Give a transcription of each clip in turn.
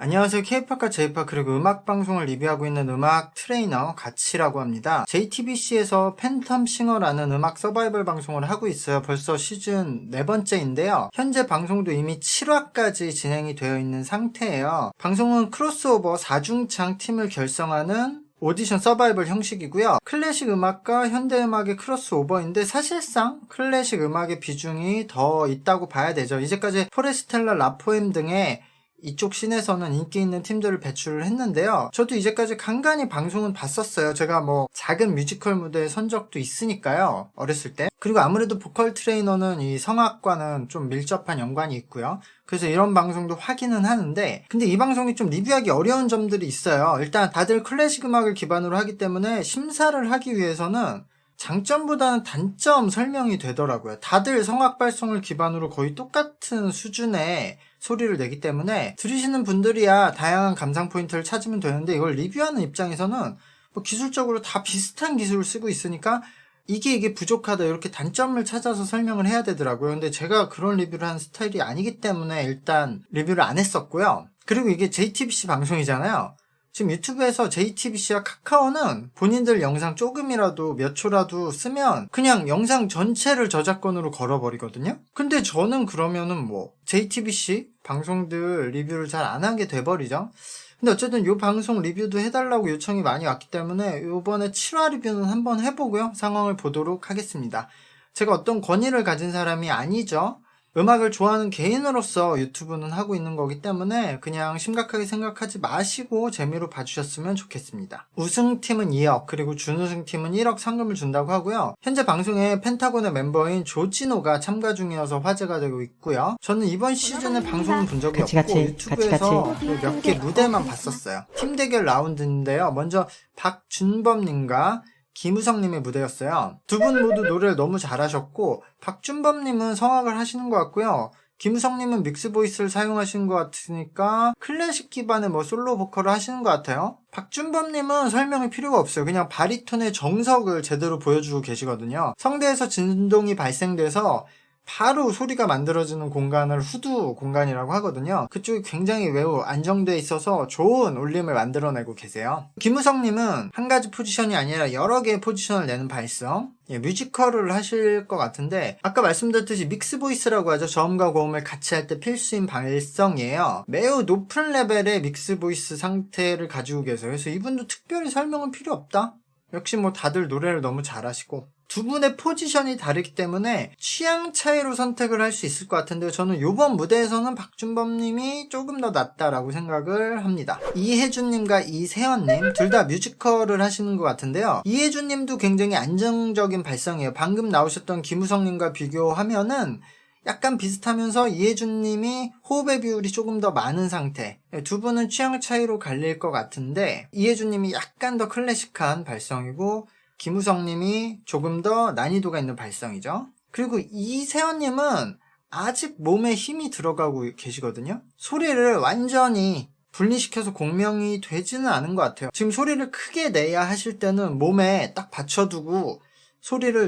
안녕하세요. K-팝과 J-팝 그리고 음악 방송을 리뷰하고 있는 음악 트레이너 가치라고 합니다. JTBC에서 팬텀 싱어라는 음악 서바이벌 방송을 하고 있어요. 벌써 시즌 4번째인데요. 현재 방송도 이미 7화까지 진행이 되어 있는 상태예요. 방송은 크로스오버 4중창 팀을 결성하는 오디션 서바이벌 형식이고요. 클래식 음악과 현대 음악의 크로스오버인데 사실상 클래식 음악의 비중이 더 있다고 봐야 되죠. 이제까지 포레스텔라, 라포엠 등의 이쪽 씬에서는 인기 있는 팀들을 배출을 했는데요. 저도 이제까지 간간히 방송은 봤었어요. 제가 뭐 작은 뮤지컬 무대에 선 적도 있으니까요. 어렸을 때. 그리고 아무래도 보컬 트레이너는 이 성악과는 좀 밀접한 연관이 있고요. 그래서 이런 방송도 하기는 하는데 근데 이 방송이 좀 리뷰하기 어려운 점들이 있어요. 일단 다들 클래식 음악을 기반으로 하기 때문에 심사를 하기 위해서는 장점보다는 단점 설명이 되더라고요. 다들 성악 발성을 기반으로 거의 똑같은 수준의 소리를 내기 때문에 들으시는 분들이야 다양한 감상 포인트를 찾으면 되는데 이걸 리뷰하는 입장에서는 뭐 기술적으로 다 비슷한 기술을 쓰고 있으니까 이게 부족하다 이렇게 단점을 찾아서 설명을 해야 되더라고요. 근데 제가 그런 리뷰를 하는 스타일이 아니기 때문에 일단 리뷰를 안 했었고요. 그리고 이게 JTBC 방송이잖아요. 지금 유튜브에서 JTBC와 카카오는 본인들 영상 조금이라도 몇 초라도 쓰면 그냥 영상 전체를 저작권으로 걸어버리거든요. 근데 저는 그러면은 뭐 JTBC 방송들 리뷰를 잘 안 하게 돼버리죠. 근데 어쨌든 이 방송 리뷰도 해달라고 요청이 많이 왔기 때문에 이번에 7화 리뷰는 한번 해보고요. 상황을 보도록 하겠습니다. 제가 어떤 권위를 가진 사람이 아니죠. 음악을 좋아하는 개인으로서 유튜브는 하고 있는 거기 때문에 그냥 심각하게 생각하지 마시고 재미로 봐주셨으면 좋겠습니다. 우승팀은 2억 그리고 준우승팀은 1억 상금을 준다고 하고요. 현재 방송에 펜타곤의 멤버인 조진호가 참가 중이어서 화제가 되고 있고요. 저는 이번 시즌에 방송은 본 적이 없고 유튜브에서 몇 개 무대만 봤었어요. 팀 대결 라운드인데요. 먼저 박준범님과 김우성님의 무대였어요. 두 분 모두 노래를 너무 잘하셨고 박준범님은 성악을 하시는 것 같고요. 김우성님은 믹스 보이스를 사용하시는 것 같으니까 클래식 기반의 뭐 솔로 보컬을 하시는 것 같아요. 박준범님은 설명이 필요가 없어요. 그냥 바리톤의 정석을 제대로 보여주고 계시거든요. 성대에서 진동이 발생돼서 바로 소리가 만들어지는 공간을 후두 공간이라고 하거든요. 그쪽이 굉장히 매우 안정되어 있어서 좋은 울림을 만들어내고 계세요. 김우성님은 한 가지 포지션이 아니라 여러 개의 포지션을 내는 발성, 뮤지컬을 하실 것 같은데 아까 말씀드렸듯이 믹스 보이스라고 하죠. 저음과 고음을 같이 할 때 필수인 발성이에요. 매우 높은 레벨의 믹스 보이스 상태를 가지고 계세요. 그래서 이분도 특별히 설명은 필요 없다. 역시 뭐 다들 노래를 너무 잘하시고 두 분의 포지션이 다르기 때문에 취향 차이로 선택을 할 수 있을 것 같은데 저는 이번 무대에서는 박준범님이 조금 더 낫다라고 생각을 합니다. 이혜준님과 이세연님 둘 다 뮤지컬을 하시는 것 같은데요. 이혜준님도 굉장히 안정적인 발성이에요. 방금 나오셨던 김우성님과 비교하면은 약간 비슷하면서 이혜준님이 호흡의 비율이 조금 더 많은 상태. 두 분은 취향 차이로 갈릴 것 같은데 이혜준님이 약간 더 클래식한 발성이고 김우성님이 조금 더 난이도가 있는 발성이죠. 그리고 이세연님은 아직 몸에 힘이 들어가고 계시거든요. 소리를 완전히 분리시켜서 공명이 되지는 않은 것 같아요. 지금 소리를 크게 내야 하실 때는 몸에 딱 받쳐두고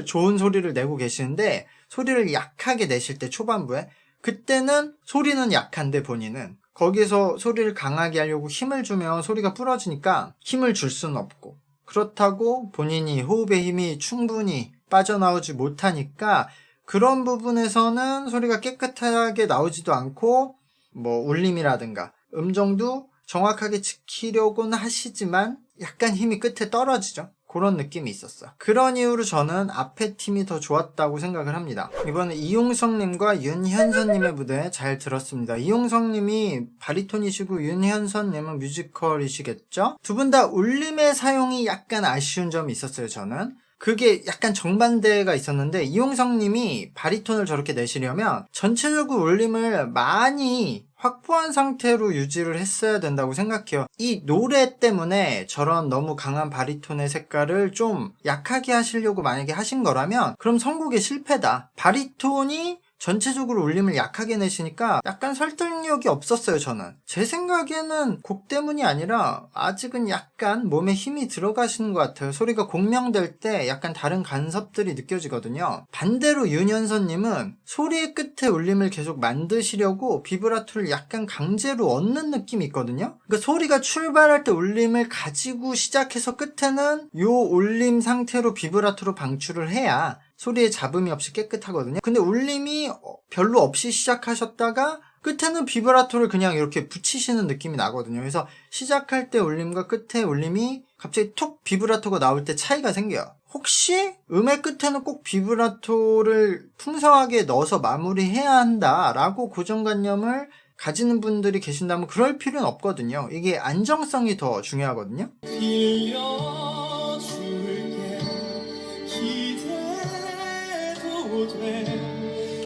좋은 소리를 내고 계시는데 소리를 약하게 내실 때 초반부에 그때는 소리는 약한데 본인은 거기서 소리를 강하게 하려고 힘을 주면 소리가 부러지니까 힘을 줄 수는 없고 그렇다고 본인이 호흡의 힘이 충분히 빠져나오지 못하니까 그런 부분에서는 소리가 깨끗하게 나오지도 않고 뭐 울림이라든가 음정도 정확하게 지키려고는 하시지만 약간 힘이 끝에 떨어지죠. 그런 느낌이 있었어. 그런 이유로 저는 앞에 팀이 더 좋았다고 생각을 합니다. 이번에 이용성님과 윤현선님의 무대 잘 들었습니다. 이용성님이 바리톤이시고 윤현선님은 뮤지컬이시겠죠? 두 분 다 울림의 사용이 약간 아쉬운 점이 있었어요. 저는 그게 약간 정반대가 있었는데 이용성님이 바리톤을 저렇게 내시려면 전체적으로 울림을 많이 확보한 상태로 유지를 했어야 된다고 생각해요. 이 노래 때문에 저런 너무 강한 바리톤의 색깔을 좀 약하게 하시려고 만약에 하신 거라면 그럼 선곡의 실패다. 바리톤이 전체적으로 울림을 약하게 내시니까 약간 설득력이 없었어요, 저는. 제 생각에는 곡 때문이 아니라 아직은 약간 몸에 힘이 들어가시는 것 같아요. 소리가 공명될 때 약간 다른 간섭들이 느껴지거든요. 반대로 윤현선님은 소리의 끝에 울림을 계속 만드시려고 비브라토를 약간 강제로 얻는 느낌이 있거든요. 그러니까 소리가 출발할 때 울림을 가지고 시작해서 끝에는 요 울림 상태로 비브라토로 방출을 해야 소리에 잡음이 없이 깨끗하거든요. 근데 울림이 별로 없이 시작하셨다가 끝에는 비브라토를 그냥 이렇게 붙이시는 느낌이 나거든요. 그래서 시작할 때 울림과 끝에 울림이 갑자기 툭 비브라토가 나올 때 차이가 생겨요. 혹시 음의 끝에는 꼭 비브라토를 풍성하게 넣어서 마무리해야 한다라고 고정관념을 가지는 분들이 계신다면 그럴 필요는 없거든요. 이게 안정성이 더 중요하거든요.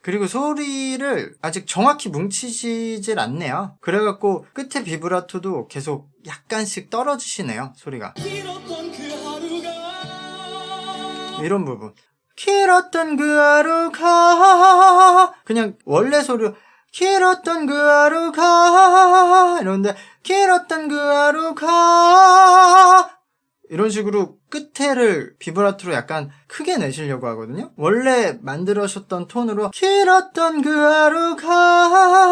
그리고 소리를 아직 정확히 뭉치시질 않네요. 그래갖고 끝에 비브라토도 계속 약간씩 떨어지시네요, 소리가. 이런 부분. 길었던 그 하루가 그냥 원래 소리로 길었던 그 하루가 이러는데 길었던 그 하루가 이런 식으로 끝에를 비브라토로 약간 크게 내시려고 하거든요. 원래 만들으셨던 톤으로 길었던 그 하루가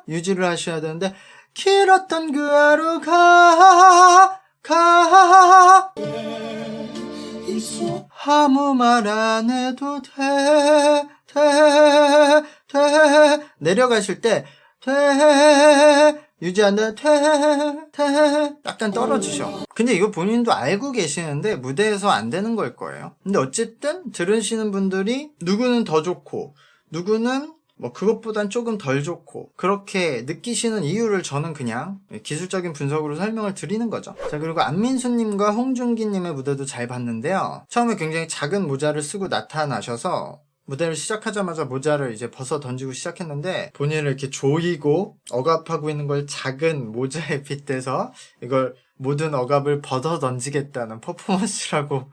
유지를 하셔야 되는데 길었던 그 하루가 아무 말 안 해도 돼 내려가실 때 유지하는데 약간 떨어지셔. 근데 이거 본인도 알고 계시는데 무대에서 안 되는 걸 거예요. 근데 어쨌든 들으시는 분들이 누구는 더 좋고 누구는 뭐 그것보단 조금 덜 좋고 그렇게 느끼시는 이유를 저는 그냥 기술적인 분석으로 설명을 드리는 거죠. 자, 그리고 안민수님과 홍준기님의 무대도 잘 봤는데요. 처음에 굉장히 작은 모자를 쓰고 나타나셔서 무대를 시작하자마자 모자를 이제 벗어 던지고 시작했는데 본인을 이렇게 조이고 억압하고 있는 걸 작은 모자에 빗대서 이걸 모든 억압을 벗어 던지겠다는 퍼포먼스라고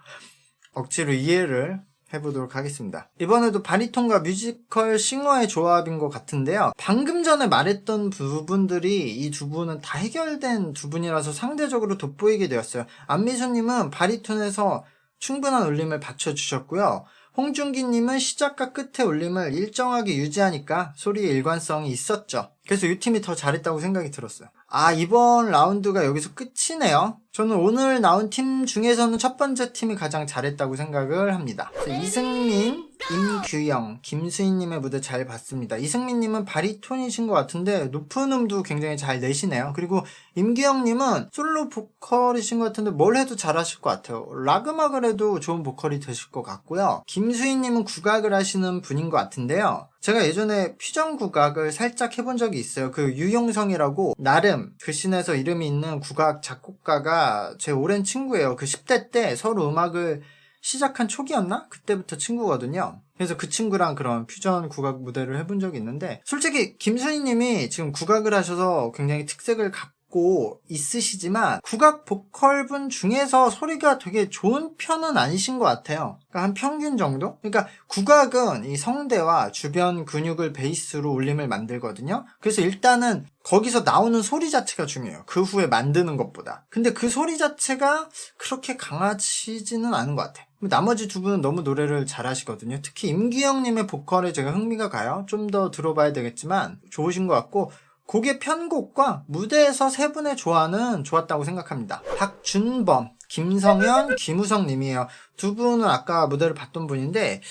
억지로 이해를 해보도록 하겠습니다. 이번에도 바리톤과 뮤지컬 싱어의 조합인 것 같은데요. 방금 전에 말했던 부분들이 이 두 분은 다 해결된 두 분이라서 상대적으로 돋보이게 되었어요. 안미수님은 바리톤에서 충분한 울림을 받쳐주셨고요. 홍준기님은 시작과 끝의 울림을 일정하게 유지하니까 소리의 일관성이 있었죠. 그래서 이 팀이 더 잘했다고 생각이 들었어요. 아, 이번 라운드가 여기서 끝이네요. 저는 오늘 나온 팀 중에서는 첫 번째 팀이 가장 잘했다고 생각을 합니다. 이승민, 임규영, 김수희님의 무대 잘 봤습니다. 이승민님은 바리톤이신 것 같은데 높은 음도 굉장히 잘 내시네요. 그리고 임규영님은 솔로 보컬이신 것 같은데 뭘 해도 잘하실 것 같아요. 락 음악을 해도 좋은 보컬이 되실 것 같고요. 김수희님은 국악을 하시는 분인 것 같은데요. 제가 예전에 퓨전 국악을 살짝 해본 적이 있어요. 그 유용성이라고 나름 그 씬에서 이름이 있는 국악 작곡가가 제 오랜 친구예요. 그 10대 때 서로 음악을 시작한 초기였나? 그때부터 친구거든요. 그래서 그 친구랑 그런 퓨전 국악 무대를 해본 적이 있는데 솔직히 김수희님이 지금 국악을 하셔서 굉장히 특색을 갖고 있으시지만 국악 보컬분 중에서 소리가 되게 좋은 편은 아니신 것 같아요. 그러니까 한 평균 정도? 그러니까 국악은 이 성대와 주변 근육을 베이스로 울림을 만들거든요. 그래서 일단은 거기서 나오는 소리 자체가 중요해요. 그 후에 만드는 것보다. 근데 그 소리 자체가 그렇게 강하시지는 않은 것 같아요. 나머지 두 분은 너무 노래를 잘하시거든요. 특히 임기영님의 보컬에 제가 흥미가 가요. 좀 더 들어봐야 되겠지만 좋으신 것 같고 곡의 편곡과 무대에서 세 분의 조화는 좋았다고 생각합니다. 박준범, 김성현, 김우성 님이에요. 두 분은 아까 무대를 봤던 분인데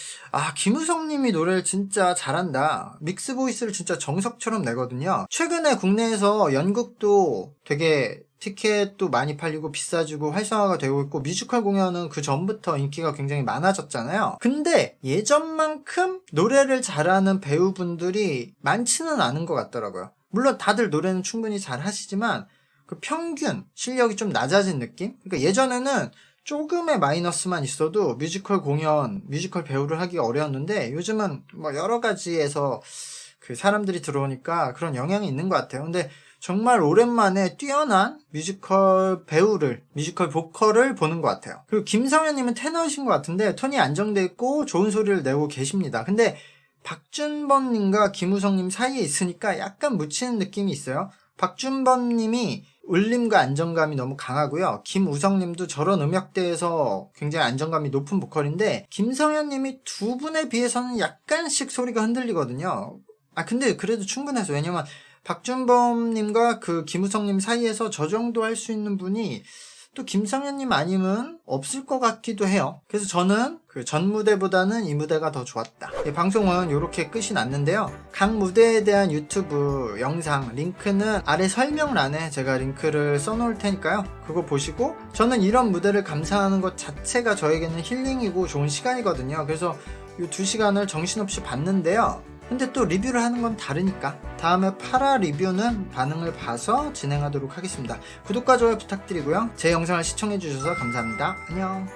김우성 님이 노래를 진짜 잘한다. 믹스 보이스를 진짜 정석처럼 내거든요. 최근에 국내에서 연극도 되게 티켓도 많이 팔리고 비싸지고 활성화가 되고 있고 뮤지컬 공연은 그 전부터 인기가 굉장히 많아졌잖아요. 근데 예전만큼 노래를 잘하는 배우분들이 많지는 않은 것 같더라고요. 물론 다들 노래는 충분히 잘 하시지만 그 평균 실력이 좀 낮아진 느낌? 그러니까 예전에는 조금의 마이너스만 있어도 뮤지컬 공연, 뮤지컬 배우를 하기가 어려웠는데 요즘은 뭐 여러 가지에서 그 사람들이 들어오니까 그런 영향이 있는 것 같아요. 근데 정말 오랜만에 뛰어난 뮤지컬 배우를, 뮤지컬 보컬을 보는 것 같아요. 그리고 김성현님은 테너이신 것 같은데 톤이 안정돼 있고 좋은 소리를 내고 계십니다. 근데 박준범님과 김우성님 사이에 있으니까 약간 묻히는 느낌이 있어요. 박준범님이 울림과 안정감이 너무 강하고요. 김우성님도 저런 음역대에서 굉장히 안정감이 높은 보컬인데 김성현님이 두 분에 비해서는 약간씩 소리가 흔들리거든요. 근데 그래도 충분해서, 왜냐면 박준범님과 그 김우성님 사이에서 저 정도 할 수 있는 분이 또 김성현님 아니면 없을 것 같기도 해요. 그래서 저는 그 전 무대보다는 이 무대가 더 좋았다. 방송은 이렇게 끝이 났는데요. 각 무대에 대한 유튜브 영상 링크는 아래 설명란에 제가 링크를 써놓을 테니까요. 그거 보시고, 저는 이런 무대를 감상하는 것 자체가 저에게는 힐링이고 좋은 시간이거든요. 그래서 이 2시간을 정신없이 봤는데요. 근데 또 리뷰를 하는 건 다르니까 다음에 파라 리뷰는 반응을 봐서 진행하도록 하겠습니다. 구독과 좋아요 부탁드리고요. 제 영상을 시청해주셔서 감사합니다. 안녕.